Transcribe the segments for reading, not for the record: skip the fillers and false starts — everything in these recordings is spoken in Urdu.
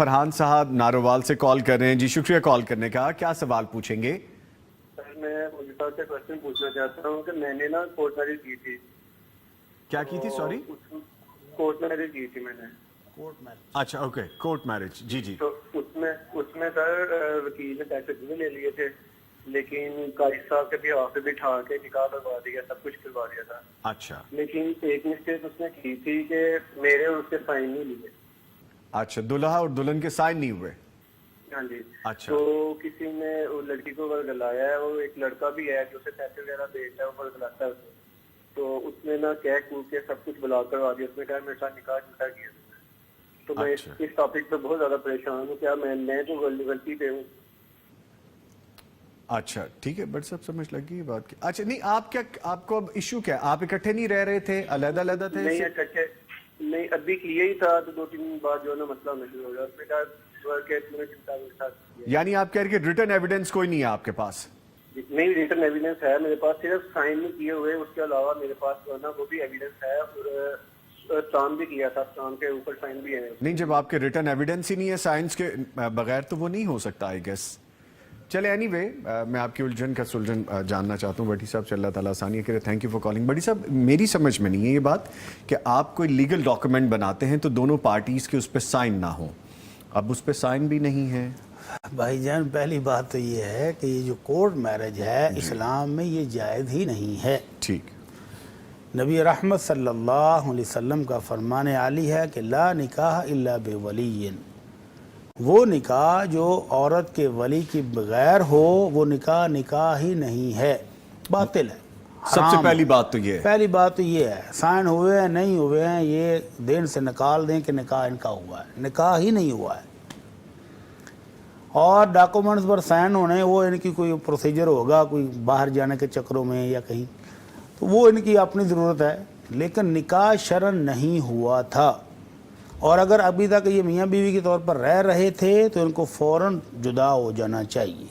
فرحان صاحب نارووال سے کال کر رہے ہیں جی، شکریہ کال کرنے کا. کیا سوال پوچھیں گے؟ سر میں مجھے صاحب سے کوشچن پوچھنا چاہتا ہوں کہ میں نے نا کورٹ میرج کی تھی. کیا کی تھی؟ سوری، کورٹ میرج کی تھی میں نے. اچھا اوکے، کورٹ میرج. جی جی. تو اس میں سر وکیل نے پیسے بھی لے لیے تھے، لیکن قاضی صاحب کے بھی آفس بٹھا کے نکاح کروا دیا، سب کچھ کروا دیا تھا. اچھا لیکن ایک مسٹیک اس نے کی تھی کہ میرے اور اس کے سائن نہیں لیے. اچھا، دلہا اور دلہن کے سائن نہیں ہوئے. ہاں جی. اچھا. تو کسی نے وہ لڑکی کو ورگلایا ہے، وہ ایک لڑکا بھی ہے جو اسے پیسے وغیرہ دیتا ہے، وہ ورگلاتا ہے اسے. تو اس نے نا کہہ کود کے سب کچھ بلا کروا دیا. اس نے کہا میرے ساتھ نکاح جھوٹا کیا. تو میں اس ٹاپک پہ بہت زیادہ پریشان ہوں. کیا میں تو غلطی پہ ہوں؟ اچھا ٹھیک ہے، بٹ سب سمجھ لگی یہ بات کی. اچھا نہیں، آپ کو اب ایشو کیا ہے؟ آپ اکٹھے نہیں رہ رہے تھے، علیحدہ علیحدہ تھے؟ نہیں اکٹھے نہیں، ابھی کیا ہی تھا. تو 2-3 دن بعد جو ہے نا مسئلہ ہونا شروع ہو گیا. اس نے کہا کہ تم نے جھوٹا میرے ساتھ کیا. یعنی آپ کہہ رہے کہ ریٹن ایویڈنس کوئی نہیں ہے آپ کے پاس؟ نہیں، ریٹن ایویڈنس ہے میرے پاس، صرف سائن نہیں کیے ہوئے. اس کے علاوہ میرے پاس جو ہے نا وہ بھی ایویڈنس ہے، اور اسٹامپ بھی کیا تھا، اسٹامپ کے اوپر سائن بھی ہے. نہیں، جب آپ کے ریٹن ایویڈنس ہی نہیں ہے سائنس کے بغیر تو وہ نہیں ہو سکتا آئی گیس. چلے اینی وے، میں آپ کی الجھن کا سلجھن جاننا چاہتا ہوں. بٹی صاحب سے اللہ تعالیٰ آسانی کرے. Thank you for calling. بٹی صاحب میری سمجھ میں نہیں ہے یہ بات کہ آپ کوئی لیگل ڈاکومنٹ بناتے ہیں تو دونوں پارٹیز کے اس پہ سائن نہ ہوں. اب اس پہ سائن بھی نہیں ہے. بھائی جان، پہلی بات تو یہ ہے کہ یہ جو کورٹ میرج ہے اسلام میں یہ جائز ہی نہیں ہے. ٹھیک. نبی رحمت صلی اللہ علیہ وسلم کا فرمان عالی ہے کہ لا نکاح الا بولی. وہ نکاح جو عورت کے ولی کی بغیر ہو وہ نکاح ہی نہیں ہے، باطل ہے. سب سے پہلی بات تو یہ ہے. پہلی بات تو یہ ہے، سائن ہوئے ہیں نہیں ہوئے ہیں یہ دین سے نکال دیں کہ نکاح ان کا ہوا ہے. نکاح ہی نہیں ہوا ہے. اور ڈاکومنٹس پر سائن ہونے وہ ان کی کوئی پروسیجر ہوگا کوئی باہر جانے کے چکروں میں یا کہیں، تو وہ ان کی اپنی ضرورت ہے. لیکن نکاح شرعن نہیں ہوا تھا. اور اگر ابھی تک یہ میاں بیوی کے طور پر رہ رہے تھے تو ان کو فوراً جدا ہو جانا چاہیے.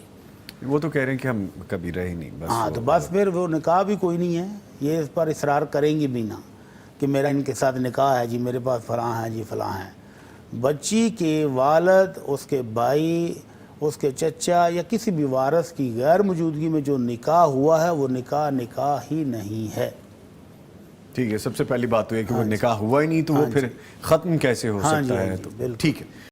وہ تو کہہ رہے ہیں کہ ہم کبھی رہے نہیں بس. ہاں تو بس پھر وہ نکاح بھی کوئی نہیں ہے. یہ اس پر اصرار کریں گی بھی نہ کہ میرا ان کے ساتھ نکاح ہے جی، میرے پاس فلاں ہے جی فلاں ہے. بچی کے والد، اس کے بھائی، اس کے چچا یا کسی بھی وارث کی غیر موجودگی میں جو نکاح ہوا ہے وہ نکاح ہی نہیں ہے. ٹھیک ہے، سب سے پہلی بات تو یہ کہ وہ نکاح ہوا ہی نہیں تو وہ پھر ختم کیسے ہو سکتا ہے. تو ٹھیک ہے.